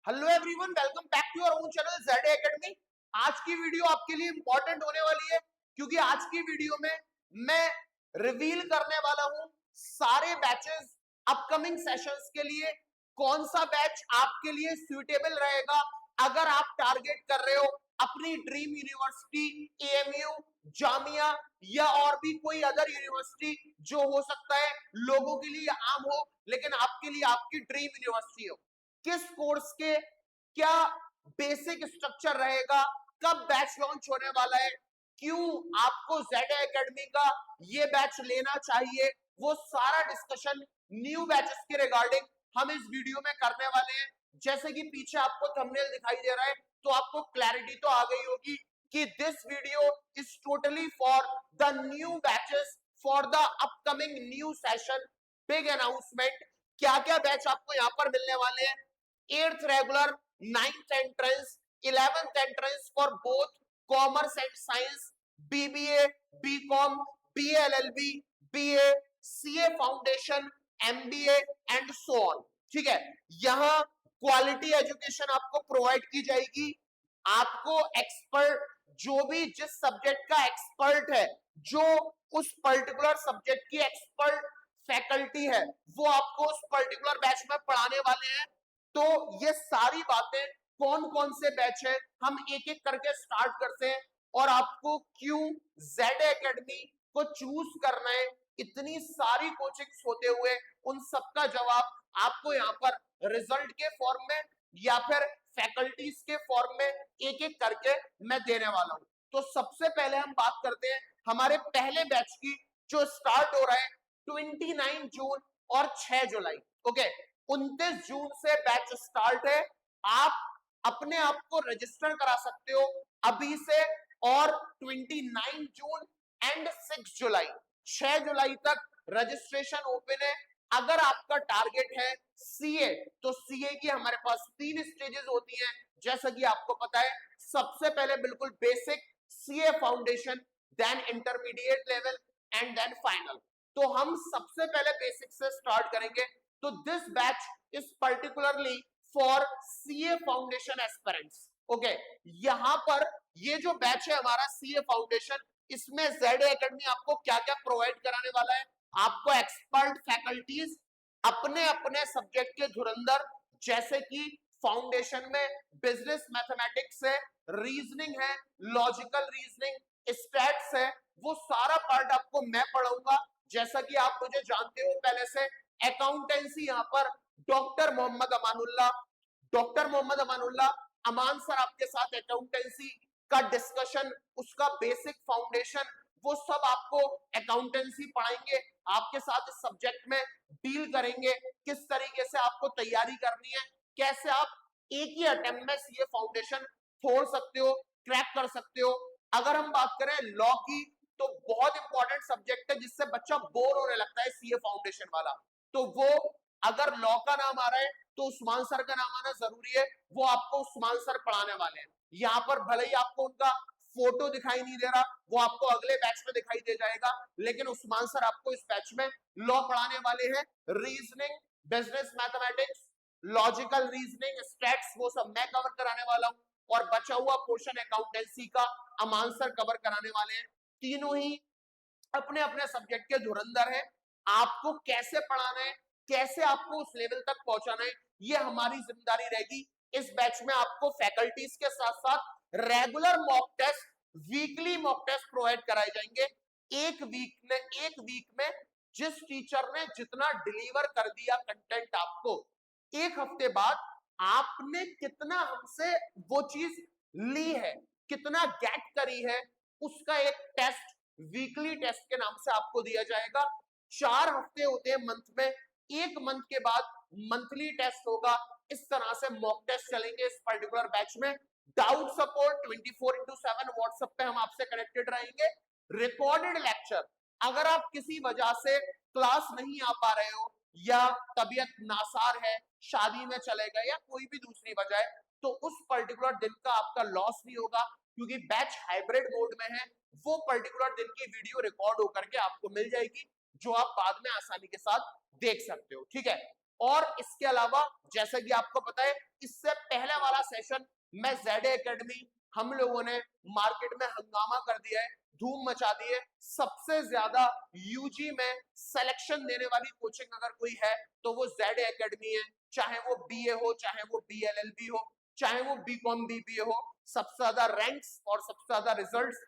Hello everyone, welcome back to your own channel Z academy. आज की video आपके लिए इंपॉर्टेंट होने वाली है क्योंकि आज की वीडियो में मैं रिवील करने वाला हूं सारे बैचेस अपकमिंग सेशंस के लिए। कौन सा बैच आपके लिए सूटेबल रहेगा अगर आप टारगेट कर रहे हो अपनी ड्रीम यूनिवर्सिटी, एएमयू, जामिया या और भी कोई अदर यूनिवर्सिटी जो हो सकता है लोगों के लिए आम हो लेकिन आपके लिए आपकी ड्रीम यूनिवर्सिटी हो। किस कोर्स के क्या बेसिक स्ट्रक्चर रहेगा, कब बैच लॉन्च होने वाला है, क्यों आपको जेड एकेडमी का ये बैच लेना चाहिए, वो सारा डिस्कशन न्यू बैचेस के रिगार्डिंग हम इस वीडियो में करने वाले हैं। जैसे कि पीछे आपको थंबनेल दिखाई दे रहा है तो आपको क्लैरिटी तो आ गई होगी कि this video is totally for the new batches for the upcoming new session. Big announcement, क्या क्या बैच आपको यहां पर मिलने वाले हैं। 8th regular, 9th entrance, 11th entrance for both commerce and science, BBA, BCom, BA LLB, BA, CA foundation, MBA and so on. ठीक है, यहां क्वालिटी एजुकेशन आपको प्रोवाइड की जाएगी। आपको एक्सपर्ट, जो भी जिस सब्जेक्ट का एक्सपर्ट है, जो उस पर्टिकुलर सब्जेक्ट की एक्सपर्ट फैकल्टी है, वो आपको उस पर्टिकुलर बैच में पढ़ाने वाले हैं। तो ये सारी बातें कौन कौन से बैच है हम एक एक करके स्टार्ट करते हैं और आपको क्यों जेड एकेडमी को चूज करना है, इतनी सारी कोचिंग्स होते हुए उन सबका जवाब आपको यहाँ पर रिजल्ट के फॉर्म में या फिर फैकल्टीज के फॉर्म में एक एक करके मैं देने वाला हूं। तो सबसे पहले हम बात करते हैं हमारे पहले बैच की जो स्टार्ट हो रहा है 29 जून और 6 जुलाई। ओके, 29 जून से बैच स्टार्ट है। आप अपने आप को रजिस्टर करा सकते हो अभी से और 29 जून एंड 6 जुलाई, 6 जुलाई तक रजिस्ट्रेशन ओपन है। अगर आपका टारगेट है सीए तो सीए की हमारे पास 3 स्टेजेस होती हैं जैसा कि आपको पता है। सबसे पहले बिल्कुल basic CA foundation, then intermediate level and then final. तो हम सबसे पहले बेसिक से स्टार्ट करेंगे। तो this batch is particularly for CA foundation aspirants. Okay, यहां पर ये जो बैच है हमारा सीए फाउंडेशन, इसमें जेड एकेडमी आपको क्या क्या प्रोवाइड कराने वाला है। आपको एक्सपर्ट फैकल्टीज अपने अपने सब्जेक्ट के धुरंधर, जैसे कि फाउंडेशन में बिजनेस मैथमेटिक्स है, रीजनिंग है, लॉजिकल रीजनिंग, स्टैट्स है, वो सारा पार्ट आपको मैं पढ़ाऊंगा। जैसा कि आप मुझे जानते हो पहले से, अकाउंटेंसी यहाँ पर डॉक्टर मोहम्मद अमानुल्लाह, डॉक्टर मोहम्मद अमानुल्लाह अमान सर आपके साथ अकाउंटेंसी का डिस्कशन, उसका बेसिक फाउंडेशन, वो सब आपको अकाउंटेंसी पढ़ाएंगे, आपके साथ इस सब्जेक्ट में डील करेंगे, किस तरीके से आपको तैयारी करनी है, कैसे आप एक ही अटेम्प्ट में सीए फाउंडेशन छोड़ सकते हो, क्रैक कर सकते हो। अगर हम बात करें लॉ की, तो बहुत इंपॉर्टेंट सब्जेक्ट है जिससे बच्चा बोर होने लगता है सीए फाउंडेशन वाला। तो वो अगर लॉ का नाम आ रहा है तो उस्मान सर का नाम आना जरूरी है, वो आपको उस्मान सर पढ़ाने वाले हैं। यहाँ पर भले ही आपको उनका फोटो दिखाई नहीं दे रहा, वो आपको अगले बैच में दिखाई दे जाएगा, लेकिन उस्मान सर आपको इस बैच में लॉ पढ़ाने वाले हैं। Reasoning, business mathematics, logical reasoning, stats, वो सब मैं कवर कराने वाला हूं और बचा हुआ पोर्शन अकाउंटेंसी का अमान सर कवर कराने वाले हैं। तीनों ही अपने अपने सब्जेक्ट के धुरंधर है। आपको कैसे पढ़ाना है, कैसे आपको उस लेवल तक पहुंचाना है, ये हमारी जिम्मेदारी रहेगी। इस बैच में आपको फैकल्टीज के साथ साथ regular mock test, weekly mock test provide कराए जाएंगे। एक वीक में जिस टीचर ने जितना डिलीवर कर दिया कंटेंट आपको, एक हफ्ते बाद आपने कितना हमसे वो चीज ली है, कितना गेट करी है, उसका एक टेस्ट वीकली टेस्ट के नाम से आपको दिया जाएगा। 4 हफ्ते होते हैं मंथ में, एक मंथ के बाद मंथली टेस्ट होगा। इस तरह से मॉक टेस्ट चलेंगे इस पर्टिकुलर बैच में। डाउट सपोर्ट 24/7 व्हाट्सएप पे हम आपसे कनेक्टेड रहेंगे। रिकॉर्डेड लेक्चर, अगर आप किसी वजह से क्लास नहीं आ पा रहे हो या तबीयत नासार है, शादी में चले गए या कोई भी दूसरी वजह है, तो उस पर्टिकुलर दिन का आपका लॉस नहीं होगा क्योंकि बैच हाइब्रिड मोड में है। वो पर्टिकुलर दिन की वीडियो रिकॉर्ड होकर के आपको मिल जाएगी जो आप बाद में आसानी के साथ देख सकते हो। ठीक है, और इसके अलावा जैसा कि आपको पता है इससे पहले वाला सेशन मैं जेड एकेडमी हम लोगों ने मार्केट में हंगामा कर दिया है, धूम मचा दी है। सबसे ज्यादा यूजी में सिलेक्शन देने वाली कोचिंग अगर कोई है तो वो जेड एकेडमी है, चाहे वो बीए हो, चाहे वो बीएलएलबी हो, चाहे वो बीकॉम बीबीए हो। सबसे ज्यादा रैंक्स और सबसे ज्यादा रिजल्ट्स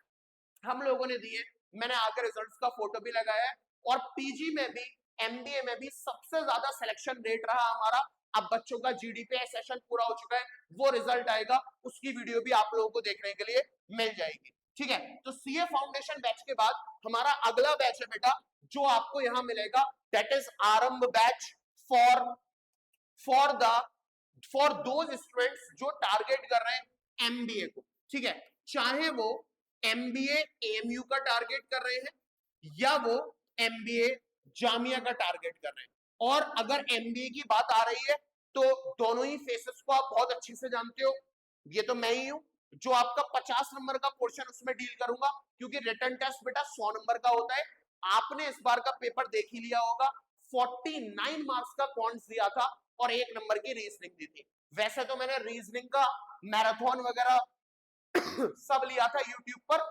हम लोगों ने दिए। मैंने आगे रिजल्ट्स का फोटो भी लगाया है। और पीजी में भी एमबीए में भी सबसे ज्यादा सिलेक्शन रेट रहा हमारा। अब बच्चों का जीडीपीए सेशन पूरा हो चुका है, वो रिजल्ट आएगा, उसकी वीडियो भी आप लोगों को देखने के लिए मिल जाएगी। ठीक है, तो सीए फाउंडेशन बैच के बाद हमारा अगला बैच है बेटा जो आपको यहां मिलेगा, दैट इज आरंभ batch for the for those students जो टारगेट कर रहे हैं एमबीए को। ठीक है, चाहे वो एमबीए एएमयू का टारगेट कर रहे हैं या वो एमबीए जामिया का टारगेट कर रहे हैं। और अगर एमबीए की बात आ रही है तो दोनों ही फेसेस को आप बहुत अच्छे से जानते हो। ये तो मैं ही हूं जो आपका 50 नंबर का पोर्शन उसमें डील करूंगा, क्योंकि रिटन टेस्ट बेटा 100 नंबर का होता है। आपने इस बार का पेपर देख ही लिया होगा, 49 मार्क्स का क्वांट्स दिया था और 1 नंबर की रीजनिंग दी थी। वैसे तो मैंने रीजनिंग का मैराथन वगैरह सब लिया था यूट्यूब पर,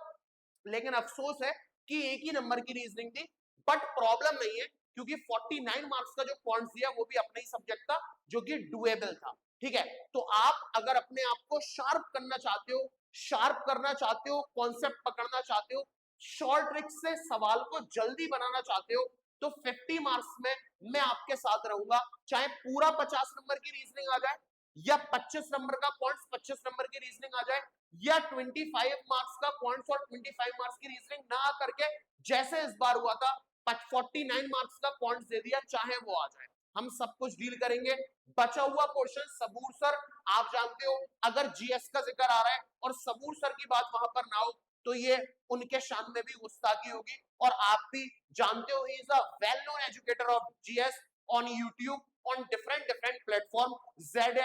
लेकिन अफसोस है कि 1 ही नंबर की रीजनिंग थी। बट प्रॉब्लम नहीं है, क्योंकि 49 मार्क्स का जो क्वांट्स दिया वो भी अपने ही सब्जेक्ट था जो कि डुएबल था। ठीक है, तो आप अगर अपने आप को शार्प करना चाहते हो, शार्प करना चाहते हो, कॉन्सेप्ट पकड़ना चाहते हो, शॉर्ट ट्रिक से सवाल को जल्दी बनाना चाहते हो, तो 50 मार्क्स में मैं आपके साथ रहूंगा। चाहे पूरा 50 नंबर की रीजनिंग आ जाए या 25 नंबर का क्वांट्स 25 नंबर की रीजनिंग आ जाए, या 25 मार्क्स का क्वांट्स और 25 मार्क्स की रीजनिंग ना करके जैसे इस बार हुआ था 49 मार्क्स का क्वांट्स दे दिया, चाहे वो आ जाए, हम सब कुछ डील करेंगे। बचा हुआ पोर्शन सबूर सर, आप जानते हो अगर जीएस का जिक्र आ रहा है और सबूर सर की बात वहां पर ना हो तो ये उनके शान में भी गुस्ताखी होगी। और आप भी जानते हो he is a well known educator of GS on YouTube, on different platform. Z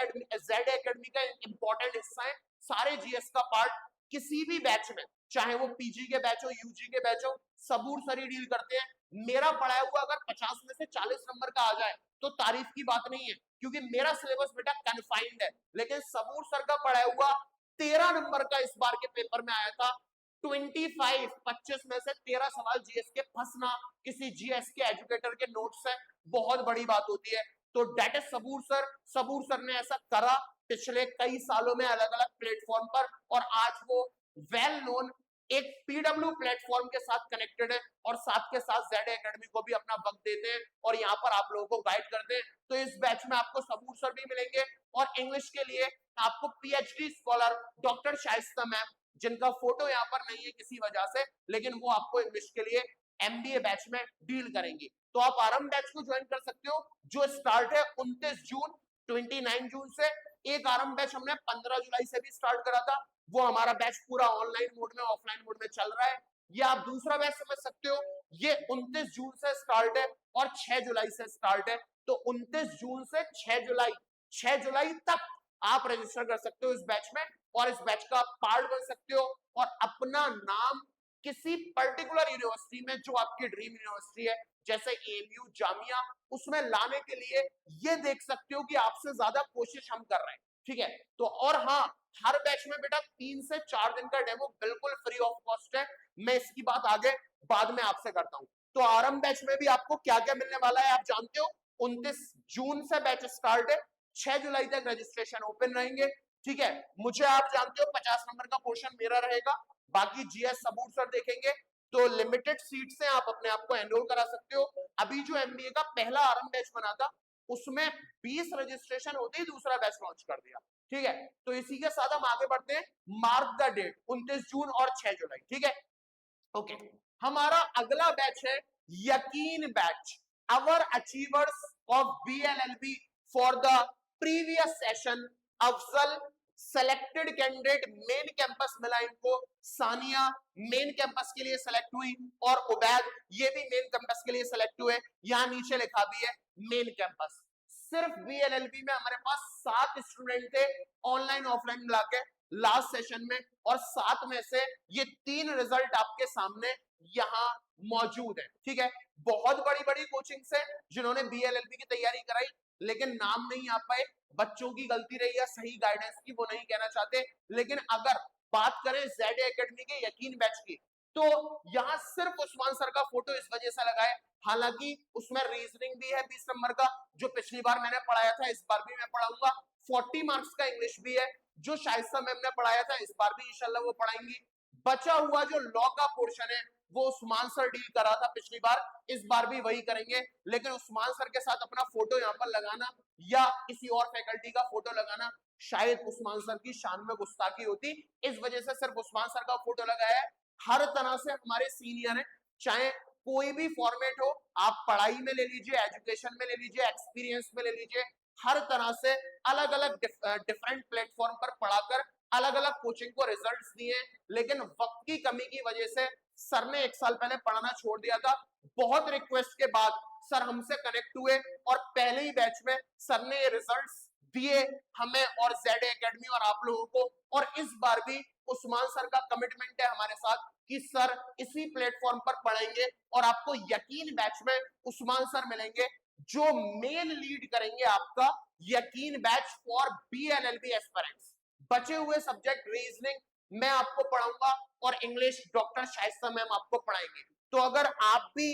academy का इंपॉर्टेंट हिस्सा है सारे जीएस का पार्ट। किसी भी बैच में, चाहे वो पीजी के बैच हो, यूजी के बैच हो, सबूर सर ही डील करते हैं। मेरा पढ़ाया हुआ अगर 50 में से 40 नंबर का आ जाए तो तारीफ की बात नहीं है, क्योंकि मेरा सिलेबस बेटा कन्फाइंड है। लेकिन सबूर सर का पढ़ाया हुआ 13 नंबर का इस बार के पेपर में आया था। 25 में से 13 सवाल जीएस के फंसना किसी जीएस के एजुकेटर के नोट से बहुत बड़ी बात होती है। तो that is Sabur sir. Sabur sir ने ऐसा करा पिछले कई सालों में अलग अलग प्लेटफॉर्म पर, और आज वो वेल नोन एक पीडब्ल्यू प्लेटफॉर्म के साथ कनेक्टेड है और साथ के साथ जेड एकेडमी को भी अपना वक्त देते हैं और यहाँ पर आप लोगों को गाइड करते हैं। तो इस बैच में आपको सबूर सर भी मिलेंगे और इंग्लिश के लिए आपको PhD scholar doctor Shaista ma'am, जिनका फोटो यहाँ पर नहीं है किसी वजह से, लेकिन वो आपको इंग्लिश के लिए एमबीए बैच में डील करेंगी। तो आप आरंभ बैच को ज्वाइन कर सकते हो जो स्टार्ट है 29 जून 29 जून से। एक आरंभ बैच हमने 15 जुलाई से भी स्टार्ट करा था, वो हमारा बैच पूरा ऑनलाइन मोड में ऑफलाइन मोड में चल रहा है। ये आप दूसरा बैच समझ सकते हो, ये 29 जून से स्टार्ट है और 6 जुलाई से स्टार्ट है। तो 29 जून से 6 जुलाई तक आप रजिस्टर कर सकते हो इस बैच में और इस बैच का पार्ट बन सकते हो और अपना नाम किसी पर्टिकुलर यूनिवर्सिटी में जो आपकी ड्रीम यूनिवर्सिटी है, जैसे एएमयू जामिया, उसमें लाने के लिए ये देख सकते हो कि आपसे ज्यादा कोशिश हम कर रहे हैं। ठीक है, तो और हाँ, हर बैच में बेटा 3 से 4 दिन का डेमो बिल्कुल फ्री ऑफ कॉस्ट है। मैं इसकी बात आगे बाद में आपसे करता हूं। तो आरंभ बैच में भी आपको क्या क्या मिलने वाला है आप जानते हो। 29 जून से बैच स्टार्ट है, 6 जुलाई तक रजिस्ट्रेशन ओपन रहेंगे। ठीक है, मुझे आप जानते हो 50 नंबर का पोर्शन मेरा रहेगा, बाकी जीएस सबूर सर देखेंगे। तो लिमिटेड सीट से आप अपने आप को एनरोल करा सकते हो। अभी जो एमबीए का पहला आरंभ बैच बना था उसमें 20 रजिस्ट्रेशन होते ही दूसरा बैच लॉन्च कर दिया। ठीक है, तो इसी के साथ हम आगे बढ़ते हैं। मार्क द डेट 29 जून और 6 जुलाई। ठीक है, ओके। हमारा अगला बैच है यकीन batch, our achievers of BLLB for the previous session. Afzal selected candidate main campus मिला इनको, सानिया मेन कैंपस के लिए सेलेक्ट हुई और उबैद ये भी मेन कैंपस के लिए सेलेक्ट हुए। यहां नीचे लिखा भी है मेन कैंपस। सिर्फ बीएलएलबी में हमारे पास 7 स्टूडेंट थे ऑनलाइन ऑफलाइन मिला के लास्ट सेशन में, और 7 में से ये 3 रिजल्ट आपके सामने यहां मौजूद है। ठीक है, बहुत बड़ी बड़ी कोचिंग से जिन्होंने बीएलएलबी की तैयारी कराई लेकिन नाम नहीं आ पाए, बच्चों की गलती रही या सही गाइडेंस की वो नहीं कहना चाहते। लेकिन अगर बात करें जेड एकेडमी के यकीन बैच की, तो यहां सिर्फ उस्मान सर का फोटो इस वजह से लगा है, हालांकि उसमें रीजनिंग भी है 20 नंबर का, जो पिछली बार मैंने पढ़ाया था इस बार भी मैं पढ़ाऊंगा। 40 मार्क्स का इंग्लिश भी है, जो शाइस्ता मैम ने पढ़ाया था इस बार भी इंशाल्लाह वो पढ़ाएंगी। बचा हुआ जो लॉ का पोर्शन है वो उस्मान सर डील करा था पिछली बार, इस बार भी वही करेंगे। लेकिन उस्मान सर के साथ अपना फोटो यहाँ पर लगाना या किसी और फैकल्टी का फोटो लगाना शायद उस्मान सर की शान में गुस्ताखी होती, इस वजह से सिर्फ उस्मान सर का फोटो लगाया है। हर तरह से हमारे सीनियर हैं, चाहे कोई भी फॉर्मेट हो, आप पढ़ाई में ले लीजिए, एजुकेशन में ले लीजिए, एक्सपीरियंस में ले लीजिए, हर तरह से अलग अलग डिफरेंट प्लेटफॉर्म पर पढ़ाकर अलग अलग कोचिंग को रिजल्ट्स दिए। लेकिन वक्त की कमी की वजह से सर ने 1 साल पहले पढ़ाना छोड़ दिया था। बहुत रिक्वेस्ट के बाद सर हमसे कनेक्ट हुए और पहले ही बैच में सर ने ये रिजल्ट्स दिए हमें और जेड एकेडमी और आप लोगों को। और इस बार भी उस्मान सर का कमिटमेंट है हमारे साथ कि सर इसी प्लेटफॉर्म पर पढ़ाएंगे और आपको यकीन बैच में उस्मान सर मिलेंगे जो मेन लीड करेंगे आपका यकीन बैच फॉर बीएलएलबी एस्पिरेंट्स। बचे हुए सब्जेक्ट रीजनिंग मैं आपको पढ़ाऊंगा और इंग्लिश डॉक्टर शाइस्ता मैम आपको पढ़ाएंगे। तो अगर आप भी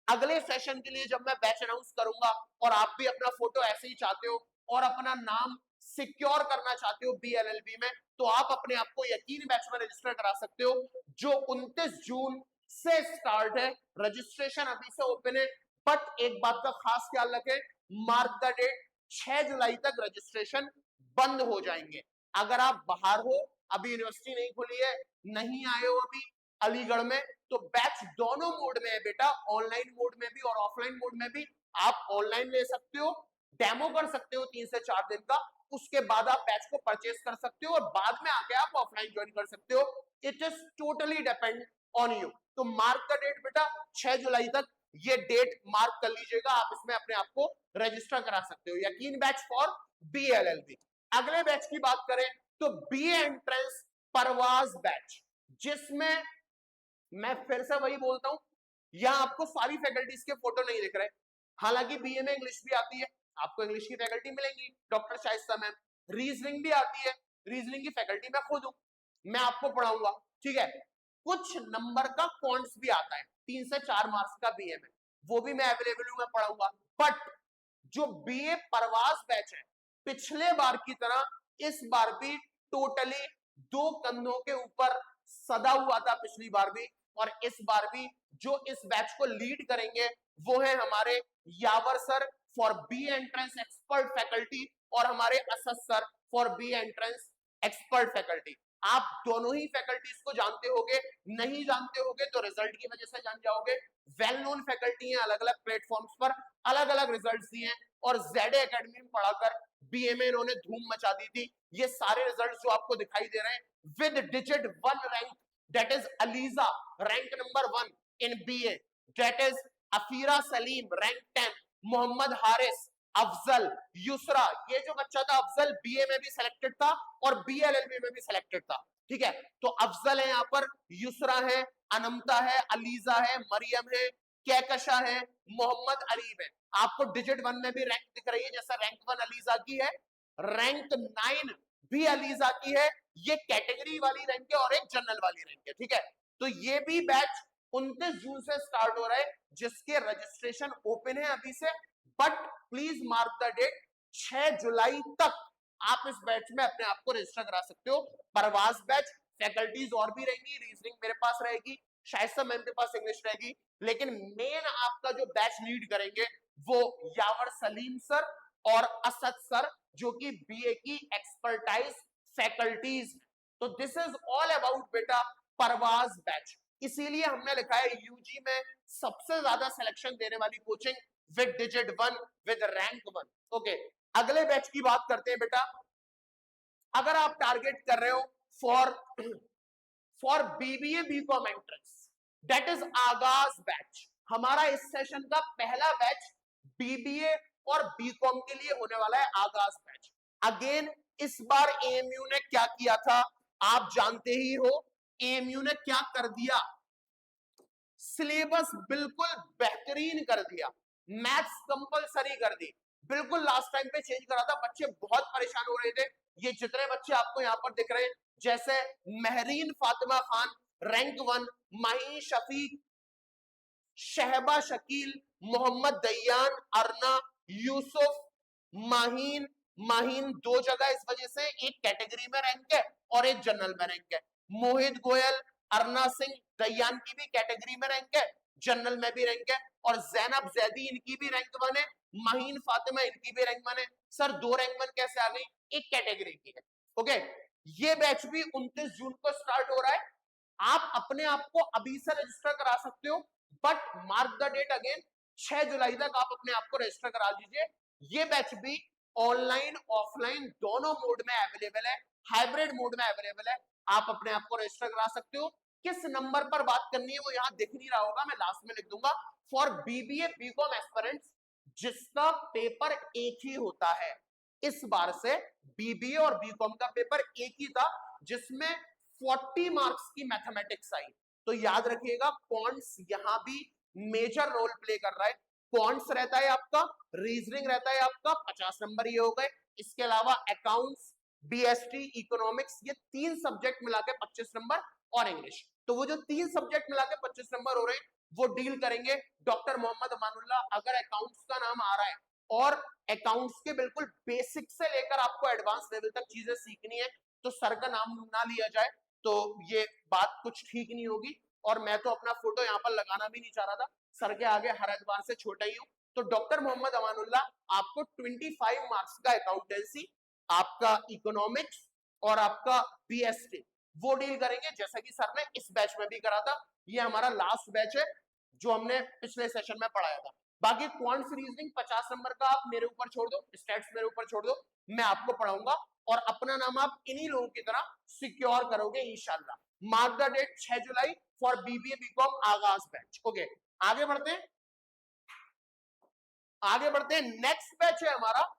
अगले सेशन के लिए जब मैं बैच अनाउंस करूंगा और आप भी अपना फोटो ऐसे ही चाहते हो और अपना नाम सिक्योर करना चाहते हो बीएलएलबी में, तो आप अपने आप को यकीन बैच में रजिस्टर करा सकते हो, जो 29 जून से स्टार्ट है। रजिस्ट्रेशन अभी से ओपन है, बट एक बात का खास ख्याल रखें, मार्क द डेट, 6 जुलाई तक रजिस्ट्रेशन बंद हो जाएंगे। अगर आप बाहर हो, अभी यूनिवर्सिटी नहीं खुली है, नहीं आए हो अभी अलीगढ़ में, तो बैच दोनों मोड में है बेटा, ऑनलाइन मोड में भी और ऑफलाइन मोड में भी। आप ऑनलाइन ले सकते हो, डेमो कर सकते हो 3 से 4 दिन का, उसके बाद आप बैच को परचेस कर सकते हो और बाद में आके आप ऑफलाइन ज्वाइन कर सकते हो। It is totally depend on you. तो मार्क द डेट बेटा, 6 जुलाई तक ये डेट मार्क कर लीजिएगा, आप इसमें अपने आप को रजिस्टर करा सकते हो, यकीन बैच फॉर बीएलएलबी। अगले बैच की बात करें तो बीए एंट्रेंस परवाज बैच, जिसमें मैं फिर से वही बोलता हूं, यहां आपको सारी फैकल्टीज के फोटो नहीं दिख रहे, हालांकि बीए में इंग्लिश भी आती है, आपको इंग्लिश की फैकल्टी मिलेंगी डॉक्टर शाइस्ता मैम, रीजनिंग भी आती है, रीजनिंग की फैकल्टी मैं खुद हूं, मैं आपको पढ़ाऊंगा, ठीक है। कुछ नंबर का कॉन्ट्स भी आता है 3 से 4 मार्क्स का बीए में, वो भी मैं अवेलेबल हूं, मैं पढ़ाऊंगा। बट जो बीए परवाज बैच है, पिछले बार की तरह इस बार भी टोटली 2 कंधों के ऊपर सदा हुआ था पिछली बार भी, और इस बार भी जो इस बैच को लीड करेंगे वो है हमारे Yawar sir for B entrance expert faculty और हमारे Asad sir for B entrance expert faculty. आप दोनों ही फैकल्टीज को जानते होगे, नहीं जानते होगे तो रिजल्ट की वजह से जान जाओगे। वेल नोन फैकल्टी हैं, अलग अलग प्लेटफॉर्म्स पर अलग अलग रिजल्ट्स दिए हैं, और जेड एकेडमी में पढ़ाकर बीए में इन्होंने धूम मचा दी थी। ये सारे रिजल्ट्स जो आपको दिखाई दे रहे हैं with digit 1 rank, that is Aliza rank number 1 in BA, that is Afira Saleem rank 10, Mohammad Haris, Afzal, Yusra, ये जो बच्चा था अफजल बीए में भी सिलेक्टेड था और बीएलएलबी में भी सिलेक्टेड था, ठीक है। तो अफजल है यहाँ पर, युसरा है, अनमता है, अलीजा है, मरियम है, कैकशा है, मोहम्मद अलीब है। आपको डिजिट 1 में भी रैंक दिख रही है, जैसा रैंक 1 अलीजा की है, रैंक 9 भी अलीजा की है, ये कैटेगरी वाली रैंक है और एक जनरल वाली रैंक है, ठीक है। तो ये भी बैच 29 जून से स्टार्ट हो रहा है, जिसके रजिस्ट्रेशन ओपन है अभी से, but please mark the date, 6 जुलाई तक आप इस बैच में अपने आप को रजिस्टर करा सकते हो। परवाज बैच, फैकल्टीज और भी रहेंगी, रीजनिंग मेरे पास रहेगी, शाइस्ता मैम के पास इंग्लिश रहेगी, लेकिन मेन आपका जो बैच लीड करेंगे वो यावर सलीम सर और असद सर, जो कि बीए की एक्सपर्टाइज फैकल्टीज। तो दिस इज ऑल अबाउट बेटा परवाज बैच। इसीलिए हमने लिखा है यूजी में सबसे ज्यादा सिलेक्शन देने वाली coaching with digit 1 with rank 1। Okay, अगले बैच की बात करते हैं बेटा। अगर आप टारगेट कर रहे हो for BBA BCom entrance, that is Aagaz batch, हमारा इस सेशन का पहला बैच बीबीए और बीकॉम के लिए होने वाला है, आगाज बैच। अगेन इस बार एएमयू ने क्या किया था आप जानते ही हो, एएमयू ने क्या कर दिया, सिलेबस बिल्कुल बेहतरीन कर दिया, मैथ्स कंपलसरी कर दी। बिल्कुल लास्ट टाइम पे चेंज करा था, बच्चे बहुत परेशान हो रहे थे। ये जितने बच्चे आपको यहाँ पर दिख रहे हैं, जैसे महरीन फातिमा खान रैंक 1, माही शफीक, शहबा शकील, मोहम्मद दयान, अरना, यूसुफ, माहीन। माहीन दो जगह इस वजह से एक कैटेगरी में रैंक है और एक जनरल में रैंक है। मोहित गोयल, अरना सिंह, दयान की भी कैटेगरी में रैंक है, जनरल में भी रैंक है, और जैनब जैदी इनकी भी रैंक 1 है, माहीन फातिमा इनकी भी रैंक 1 है। सर 2 रैंक 1 कैसे आ गई? एक कैटेगरी की है। ओके, ये बैच भी 29 जून को स्टार्ट हो रहा है। आप अपने आप को अभी से रजिस्टर करा सकते हो, but mark the date again, 6 जुलाई तक आप अपने आप को रजिस्टर करा दीजिए। ये बैच भी ऑनलाइन ऑफलाइन दोनों मोड में अवेलेबल है, हाइब्रिड मोड में अवेलेबल है। आप अपने आप को रजिस्टर करा सकते हो। किस नंबर पर बात करनी है वो यहां दिख नहीं रहा होगा, मैं लास्ट में लिख दूंगा। फॉर बीबीए बीकॉम एस्पिरेंट्स जिसका पेपर एक ही होता है, इस बार से बीबीए और बीकॉम का पेपर एक ही था, जिसमें 40 मार्क्स की मैथमेटिक्स आई। तो याद रखिएगा क्वांट्स यहां भी मेजर रोल प्ले कर रहा है। क्वांट्स रहता है आपका, रीजनिंग रहता है आपका, 50 नंबर ये हो गए। इसके अलावा अकाउंट्स, बीएसटी, इकोनॉमिक्स, ये 3 सब्जेक्ट मिला के 25 नंबर, और इंग्लिश। तो वो जो 3 सब्जेक्ट मिला के 25 नंबर हो रहे हैं, वो डील करेंगे डॉक्टर मोहम्मद अमानुल्लाह। अगर अकाउंट्स का नाम आ रहा है और अकाउंट्स के बिल्कुल बेसिक से लेकर आपको एडवांस लेवल तक चीजें सीखनी है, तो सर का नाम ना लिया जाए तो ये बात कुछ ठीक नहीं होगी। और मैं तो अपना फोटो यहाँ पर लगाना भी नहीं चाह रहा था, सर के आगे हर एतबार से छोटा ही हूँ। तो डॉक्टर मोहम्मद अमानुल्लाह आपको 25 मार्क्स का अकाउंटेंसी, आपका इकोनॉमिक्स और आपका बीएसटी वो डील करेंगे, जैसा कि सर ने इस बैच में भी करा था। ये हमारा लास्ट बैच है जो हमने पिछले सेशन में पढ़ाया था। बाकी क्वांट्स रीजनिंग 50 नंबर का आप मेरे ऊपर छोड़ दो, स्टैट्स मेरे ऊपर छोड़ दो, मैं आपको पढ़ाऊंगा और अपना नाम आप इन्हीं लोगों की तरह सिक्योर करोगे इंशाल्लाह। मार्क द डेट 6 जुलाई for BBA BCom Aagaz batch. Okay, आगे बढ़ते हैं, आगे बढ़ते हैं। नेक्स्ट बैच है हमारा,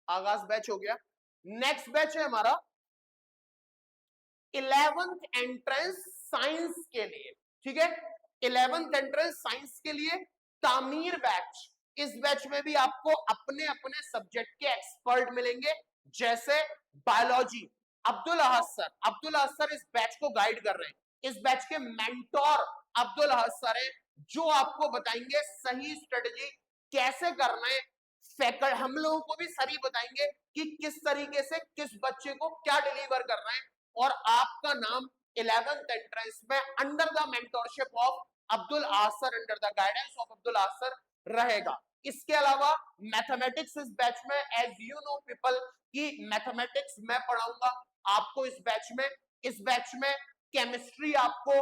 आगाज बैच हो गया, नेक्स्ट बैच है हमारा 11th एंट्रेंस साइंस के लिए। ठीक है, 11th एंट्रेंस साइंस के लिए तामीर बैच। इस बैच में भी आपको अपने अपने सब्जेक्ट के एक्सपर्ट मिलेंगे, जैसे biology Abdul Ahad sir. Abdul Ahad sir इस बैच को गाइड कर रहे हैं। इस बैच के मेंटोर अब्दुल अहद सर हैं, जो आपको बताएंगे सही स्ट्रेटजी कैसे करना है। हम लोगों को भी सही बताएंगे कि किस तरीके से किस बच्चे को क्या डिलीवर करना है। और आपका नाम 11th एंट्रेंस में under the mentorship of Abdul Ahad sir, under the guidance of Abdul Ahad sir रहेगा। इसके अलावा मैथमेटिक्स इस बैच में, एज यू नो पीपल, कि मैथमेटिक्स मैं पढ़ाऊंगा आपको इस बैच में। इस बैच में केमिस्ट्री आपको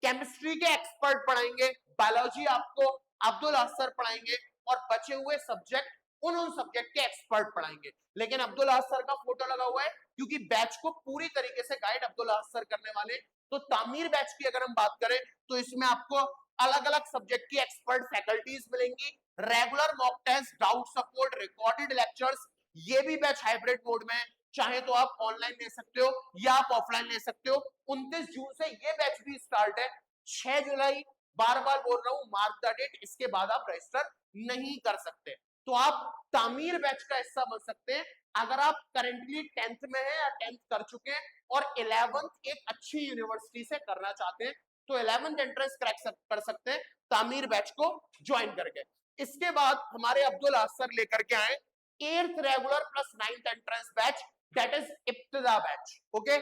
केमिस्ट्री के एक्सपर्ट पढ़ाएंगे, बायोलॉजी आपको अब्दुल अहद सर पढ़ाएंगे, और बचे हुए सब्जेक्ट उन सब्जेक्ट के एक्सपर्ट पढ़ाएंगे। लेकिन अब्दुल अहद सर का फोटो लगा हुआ है क्योंकि बैच को पूरी तरीके से गाइड अब्दुल अहद सर करने वाले। तो तामीर बैच की अगर हम बात करें तो इसमें आपको अलग अलग सब्जेक्ट की एक्सपर्ट फैकल्टीज मिलेंगी, regular mock test, doubt support, recorded lectures. ये भी बैच हाइब्रिड मोड में है, चाहे तो आप ऑनलाइन ले सकते हो या आप ऑफलाइन ले सकते हो। 29 जून से ये बैच भी स्टार्ट है। 6 जुलाई, बार बार बोल रहा हूं, मार्क द डेट, इसके बाद आप रजिस्टर नहीं कर सकते। तो आप तामीर बैच का हिस्सा बन सकते हैं अगर आप करेंटली 10th में हैं या 10th कर चुके हैं और 11th एक अच्छी यूनिवर्सिटी से करना चाहते हैं, तो 11th एंट्रेंस क्रैक कर सकते हैं तामीर बैच को ज्वाइन करके। इसके बाद हमारे अब्दुल अहद सर लेकर के आए 8th regular plus 9th entrance batch, that is Ibtida batch. Okay,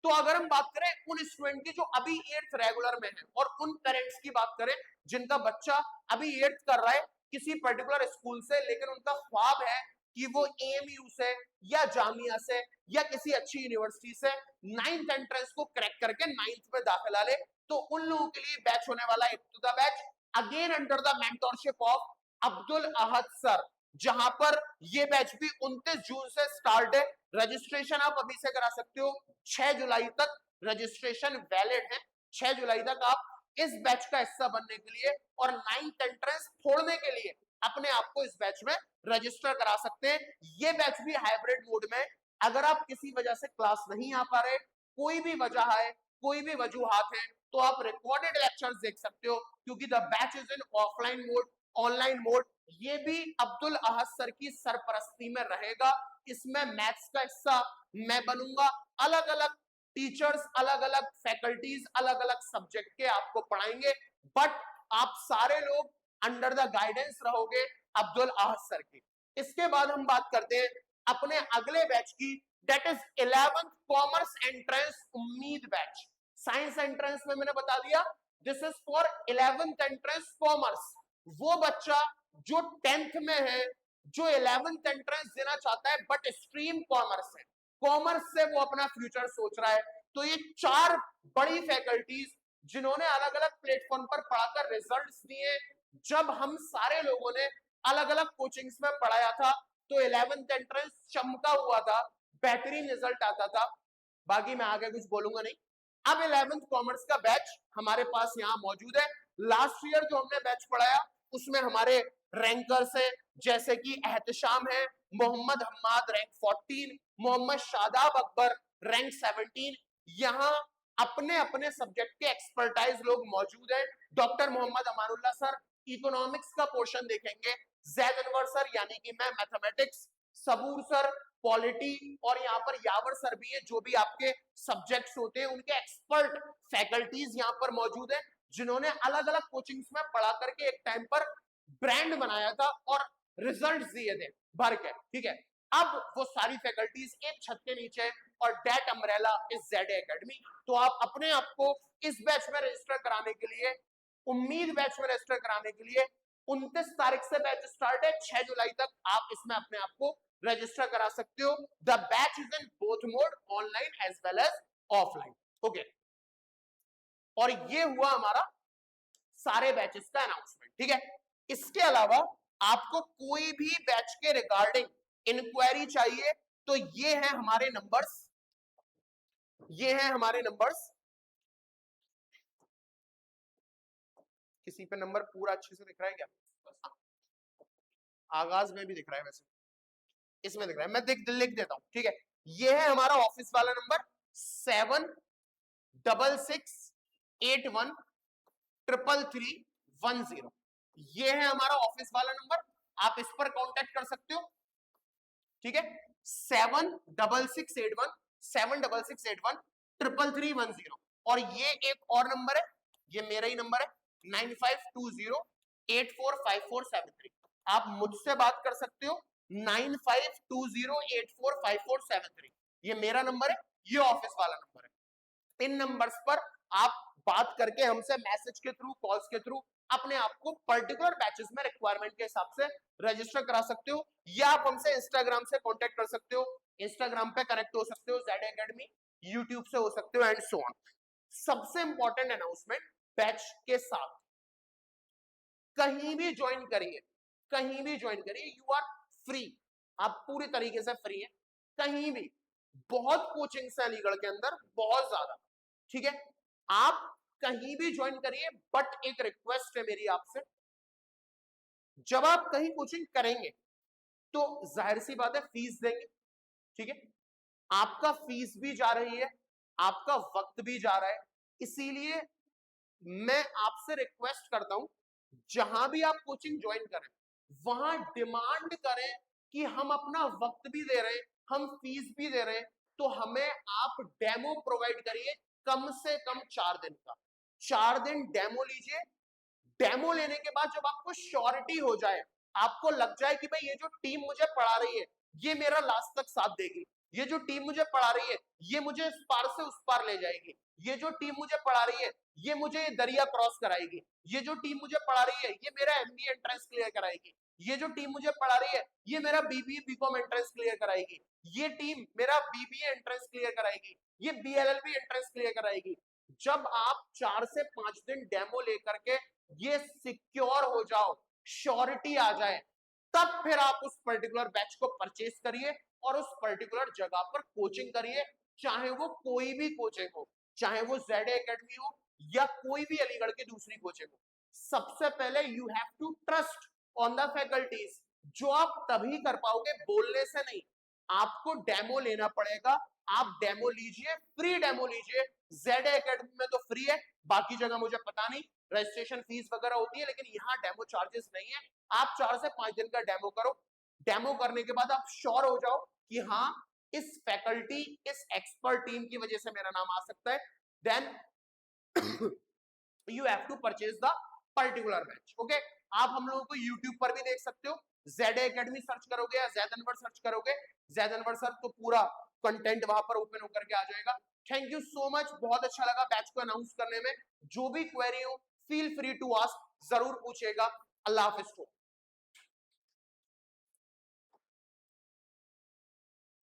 तो अगर हम बात करें उन स्टूडेंट की जो अभी 8th रेगुलर में है, और उन पेरेंट्स की बात करें जिनका बच्चा अभी 8th कर रहा है किसी पर्टिकुलर स्कूल से, लेकिन उनका ख्वाब है कि वो एएमयू से या जामिया से या किसी अच्छी यूनिवर्सिटी से 9th एंट्रेंस को क्रैक करके 9th में दाखिला ले, तो उन लोगों के लिए बैच होने वाला Ibtida batch, again under the mentorship of Abdul Ahad sir, जहां पर ये बैच भी 29 जून से स्टार्ट है। रजिस्ट्रेशन आप अभी से करा सकते हो, 6 जुलाई तक रजिस्ट्रेशन वैलिड है। 6 जुलाई तक आप इस बैच का हिस्सा बनने के लिए और 9th एंट्रेंस फोड़ने के लिए अपने आप को इस बैच में रजिस्टर करा सकते हैं। ये बैच भी हाइब्रिड मोड में। अगर आप किसी वजह से क्लास नहीं आ पा रहे, कोई भी वजह है, कोई भी वजूहात है, तो आप रिकॉर्डेड लेक्चर्स देख सकते हो, क्योंकि the batch is in offline mode. Online mode, ये भी अब्दुल अहद सर की सरपरस्ती में रहेगा। इसमें मैथ्स का हिस्सा मैं बनूंगा, अलग अलग टीचर्स, अलग अलग फैकल्टीज, अलग अलग सब्जेक्ट के आपको पढ़ाएंगे, बट आप सारे लोग अंडर द गाइडेंस रहोगे अब्दुल अहद सर की। इसके बाद हम बात करते हैं अपने अगले बैच की, that is 11th commerce entrance उम्मीद बैच। साइंस एंट्रेंस में मैंने बता दिया this is for 11th entrance commerce. वो बच्चा जो 10th में है, जो 11th एंट्रेंस देना चाहता है बट स्ट्रीम कॉमर्स है, कॉमर्स से वो अपना फ्यूचर सोच रहा है, तो ये 4 बड़ी फैकल्टीज जिन्होंने अलग अलग प्लेटफॉर्म पर पढ़ाकर रिजल्ट्स दिए, जब हम सारे लोगों ने अलग अलग कोचिंग्स में पढ़ाया था तो 11th एंट्रेंस चमका हुआ था, बेहतरीन रिजल्ट आता था। बाकी मैं आगे कुछ बोलूंगा नहीं। अब 11th कॉमर्स का बैच हमारे पास यहाँ मौजूद है। लास्ट ईयर जो हमने बैच पढ़ाया उसमें हमारे रैंकर्स है, जैसे कि एहतशाम है, मोहम्मद हम्माद रैंक 14, मोहम्मद शादाब अकबर रैंक 17। यहाँ अपने अपने सब्जेक्ट के एक्सपर्टाइज लोग मौजूद हैं। Doctor Mohammad Amanullah sir economics का पोर्शन देखेंगे, जैद अनवर सर यानी कि मैं मैथमेटिक्स, सबूर सर पॉलिटी, और यहाँ पर यावर सर भी है, जो भी आपके सब्जेक्ट्स होते हैं उनके एक्सपर्ट फैकल्टीज यहाँ पर मौजूद है, जिन्होंने अलग अलग कोचिंग्स में पढ़ा करके एक टाइम पर ब्रांड बनाया था और रिजल्ट्स दिए थे भर के। ठीक है, अब वो सारी फैकल्टीज एक छत के नीचे है और that umbrella is ZA academy. तो आप अपने आप को इस बैच में रजिस्टर कराने के लिए, उम्मीद बैच में रजिस्टर कराने के लिए 29 तारीख से बैच स्टार्ट है, 6 जुलाई तक आप इसमें अपने आप को रजिस्टर करा सकते हो। The batch is in both mode, online as well as offline. Okay, और ये हुआ हमारा सारे बैचेस का अनाउंसमेंट। ठीक है, इसके अलावा आपको कोई भी बैच के रिगार्डिंग इंक्वायरी चाहिए तो ये है हमारे नंबर्स, ये है हमारे नंबर्स। किसी पे नंबर पूरा अच्छे से दिख रहा है क्या? आगाज में भी दिख रहा है, वैसे इसमें दिख रहा है, मैं लिख देता हूं। ठीक है, ये है हमारा ऑफिस वाला नंबर 76681333110। ये है हमारा ऑफिस वाला नंबर, आप इस पर कांटेक्ट कर सकते हो। ठीक है, 76681333110। और ये एक और नंबर है, ये मेरा ही नंबर है 9520845473। आप मुझसे बात कर सकते हो 9520845473। ये मेरा नंबर है, ये ऑफिस वाला नंबर है। इन नंबर्स पर आप बात करके हमसे मैसेज के थ्रू, कॉल्स के थ्रू अपने आप को पर्टिकुलर बैचेस में रिक्वायरमेंट के हिसाब से रजिस्टर करा सकते हो, या आप हमसे इंस्टाग्राम से कांटेक्ट कर सकते हो, इंस्टाग्राम पे कनेक्ट हो सकते हो ZA एकेडमी, यूट्यूब से हो सकते हो एंड सो ऑन। सबसे इंपॉर्टेंट अनाउंसमेंट, बैच के साथ कहीं भी ज्वाइन करिए, कहीं भी ज्वाइन करिए, यू आर फ्री, आप पूरी तरीके से फ्री है, कहीं भी। बहुत कोचिंग्स है अलीगढ़ के अंदर, बहुत ज्यादा। ठीक है, आप कहीं भी ज्वाइन करिए, बट एक रिक्वेस्ट है मेरी आपसे, जब आप कहीं कोचिंग करेंगे तो जाहिर सी बात है फीस देंगे। ठीक है, आपका फीस भी जा रही है, आपका वक्त भी जा रहा है, इसीलिए मैं आपसे रिक्वेस्ट करता हूं जहां भी आप कोचिंग ज्वाइन करें वहां डिमांड करें कि हम अपना वक्त भी दे रहे हैं, हम फीस भी दे रहे हैं, तो हमें आप डेमो प्रोवाइड करिए कम से कम 4 दिन का। 4 दिन डेमो लीजिए, डेमो लेने के बाद जब आपको श्योरिटी हो जाए, आपको लग जाए कि भाई ये जो टीम मुझे पढ़ा रही है ये मेरा लास्ट तक साथ देगी, ये जो टीम मुझे पढ़ा रही है ये मुझे इस पार से उस पार ले जाएगी, ये जो टीम मुझे पढ़ा रही है ये मुझे दरिया क्रॉस कराएगी, ये जो टीम मुझे पढ़ा रही है ये मेरा MBA एंट्रेंस क्लियर कराएगी, ये जो टीम मुझे पढ़ा रही है ये मेरा BBA BCom एंट्रेंस क्लियर कराएगी, ये टीम मेरा BBA एंट्रेंस क्लियर कराएगी, ये BLLB एंट्रेंस क्लियर कराएगी। जब आप 4 से 5 दिन डेमो लेकर के ये सिक्योर हो जाओ, श्योरिटी आ जाए, तब फिर आप उस पर्टिकुलर बैच को परचेज करिए और उस पर्टिकुलर जगह पर कोचिंग करिए, चाहे वो कोई भी कोचिंग हो, चाहे वो ZA एकेडमी हो या कोई भी अलीगढ़ की दूसरी कोचिंग हो। सबसे पहले you have to trust on the faculties, जो आप तभी कर पाओगे बोलने से नहीं, आपको डेमो लेना पड़ेगा। आप डेमो लीजिए, फ्री डेमो लीजिए। जेड एकेडमी में तो फ्री है, बाकी जगह मुझे पता नहीं रजिस्ट्रेशन फीस वगैरह होती है, लेकिन यहाँ डेमो चार्जेस नहीं है। आप 4 से 5 दिन का डेमो करो। डेमो करने के बाद आप श्योर हो जाओ कि हाँ, इस फैकल्टी, इस एक्सपर्ट टीम की वजह से मेरा नाम आ सकता है, then you have to purchase the particular batch. Okay, आप हम लोगों को यूट्यूब पर भी देख सकते हो, जेड एकेडमी सर्च करोगे या जैद अनवर सर्च करोगे, जैद अनवर सर, तो पूरा कंटेंट वहां पर ओपन होकर के आ जाएगा। थैंक यू सो मच, बहुत अच्छा लगा बैच को अनाउंस करने में। जो भी क्वेरी हो फील फ्री टू आस्क, जरूर पूछेगा। अल्लाह हाफिज।